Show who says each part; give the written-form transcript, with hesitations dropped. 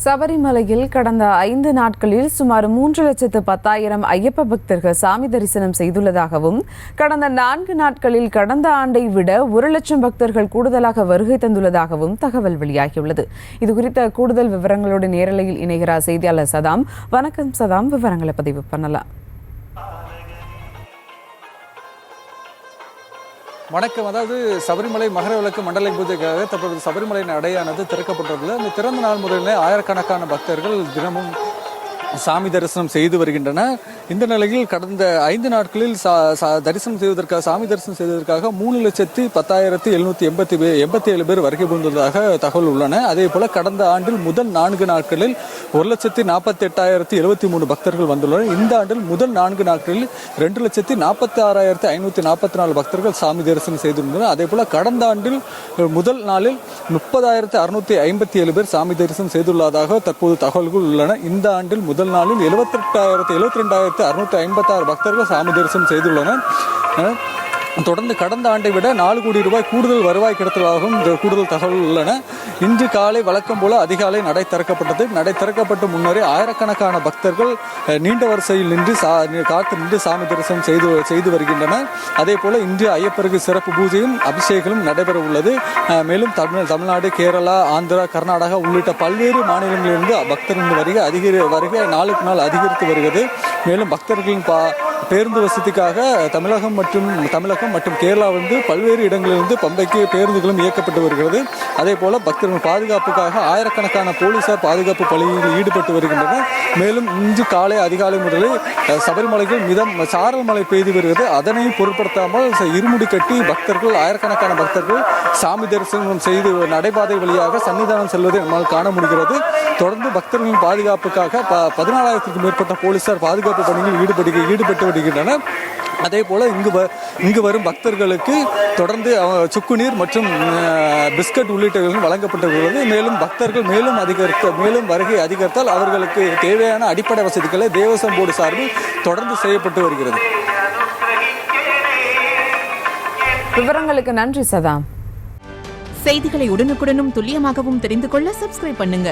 Speaker 1: சபரிமலையில் கடந்த 5 நாட்களில் சுமார் 3,10,000 ஐயப்ப பக்தர்கள் சாமி தரிசனம் செய்துள்ளதாகவும், கடந்த 4 நாட்களில் கடந்த ஆண்டை விட 1,00,000 பக்தர்கள் கூடுதலாக வருகை தந்துள்ளதாகவும் தகவல் வெளியாகியுள்ளது. இதுகுறித்த கூடுதல் விவரங்களோடு நேரலையில் இணைகிறார் செய்தியாளர் சதாம். வணக்கம் சதாம், விவரங்களை பதிவு பண்ணலாம்.
Speaker 2: வணக்கம். அதாவது சபரிமலை மகரவிளக்கு மண்டல பூஜைக்காக தற்போது சபரிமலை நடையானது திறக்கப்பட்டுள்ளது. அந்த திறந்த நாள் முதலிலே ஆயிரக்கணக்கான பக்தர்கள் தினமும் சாமி தரிசனம் செய்து வருகின்றன. இந்த நிலையில் கடந்த 5 நாட்களில் தரிசனம் செய்வதற்காக சாமி தரிசனம் செய்வதற்காக 3,10,787 பேர் வருகை புரிந்துள்ளதாக தகவல் உள்ளன. அதே போல கடந்த ஆண்டில் முதல் 4 நாட்களில் 1,48,073 பக்தர்கள் வந்துள்ளனர். இந்த ஆண்டில் முதல் 4 நாட்களில் 2,46,544 பக்தர்கள் சாமி தரிசனம் செய்துள்ளனர். அதே போல கடந்த ஆண்டில் முதல் நாளில் 30,657 பேர் சாமி தரிசனம் செய்துள்ளதாக தற்போது தகவல்கள் உள்ளன. இந்த ஆண்டில் முதல் நாளில் 72,656 பக்தர்கள் சாமி தரிசனம் செய்துள்ளனர். தொடர்ந்து கடந்த ஆண்டை விட 4 கோடி ரூபாய் கூடுதல் வருவாய் கிடைத்ததாகவும் கூடுதல் தகவல் உள்ளன. இன்று காலை வழக்கம் போல அதிகாலை நடை திறக்கப்பட்டது. நடை திறக்கப்பட்டு முன்னரே ஆயிரக்கணக்கான பக்தர்கள் நீண்ட வரிசையில் நின்று காத்து நின்று சாமி தரிசனம் செய்து வருகின்றனர். அதே போல இன்று ஐயப்பருக்கு சிறப்பு பூஜையும் அபிஷேகமும் நடைபெற உள்ளது. மேலும் தமிழ்நாடு, கேரளா, ஆந்திரா, கர்நாடகா உள்ளிட்ட பல்வேறு மாநிலங்களிலிருந்து பக்தர்கள் வருகை நாளுக்கு நாள் அதிகரித்து வருகிறது. மேலும் பக்தர்களின் பேருந்து வசதிக்காக தமிழகம் மற்றும் கேரளா பல்வேறு இடங்களிலிருந்து பம்பைக்கு பேருந்துகளும் இயக்கப்பட்டு வருகிறது. அதே போல பக்தர்கள் பாதுகாப்புக்காக ஆயிரக்கணக்கான போலீசார் பாதுகாப்பு பணியில் ஈடுபட்டு வருகின்றனர். மேலும் இன்று காலை அதிகாலை முதலே சபரிமலையில் சாரல் மழை பெய்து வருகிறது. அதனை பொருட்படுத்தாமல் இருமுடி கட்டி ஆயிரக்கணக்கான பக்தர்கள் சாமி தரிசனம் செய்து நடைபாதை வழியாக சன்னிதானம் செல்வதை நம்மால் காண முடிகிறது. தொடர்ந்து பக்தர்களின் பாதுகாப்புக்காக 14,000க்கும் மேற்பட்ட போலீசார் பாதுகாப்பு பணியில் ஈடுபட்டு வருகின்றனர். அதே போல இங்கு வரும் பக்தர்களுக்கு தொடர்ந்து சுக்குநீர் மற்றும் பிஸ்கட் உள்ளிட்டவைகளும் வழங்கப்பட்டு வருகிறது. மேலும் பக்தர்கள் மேலும் வருகை அதிகரித்தால் அவர்களுக்கு தேவையான அடிப்படை வசதிகளை தேவஸ்வம் போர்டு சார்பில் தொடர்ந்து செய்யப்பட்டு வருகிறது.
Speaker 1: விவரங்களுக்கு நன்றி சதாம்.
Speaker 3: செய்திகளை உடனுக்குடனும் துல்லியமாகவும் தெரிந்து கொள்ள சப்ஸ்கிரைப் பண்ணுங்க.